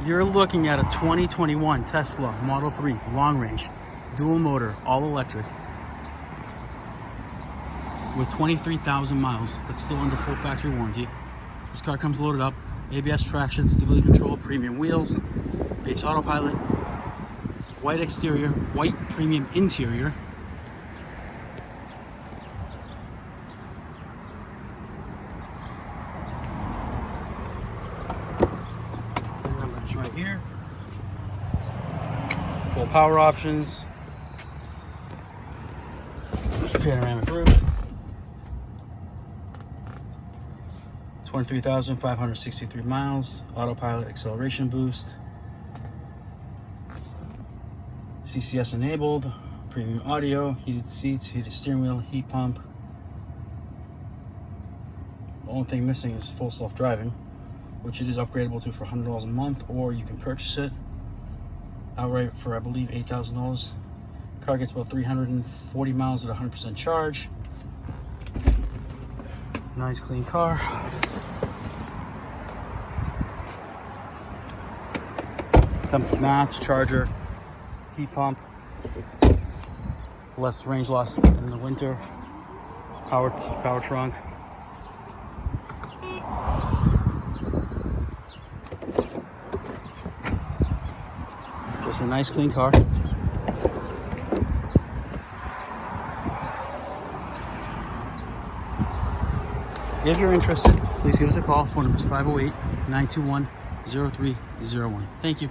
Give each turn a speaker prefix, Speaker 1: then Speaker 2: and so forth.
Speaker 1: You're looking at a 2021 Tesla Model 3 long range, dual motor, all electric, with 23,000 miles. That's still under full factory warranty. This car comes loaded up, ABS traction, stability control, premium wheels, base autopilot, white exterior, white premium interior. Phone number is right here. Full power options, panoramic roof, 23,563 miles, autopilot acceleration boost, CCS enabled, premium audio, heated seats, heated steering wheel, heat pump. The only thing missing is full self-driving, which it is upgradable to for $100 a month, or you can purchase it outright for, I believe, $8,000. Car gets about 340 miles at 100% charge. Nice clean car. Comes with mats, charger, heat pump, less range loss in the winter, power trunk. Just a nice clean car. If you're interested, please give us a call. Phone number is 508-921-0301. Thank you.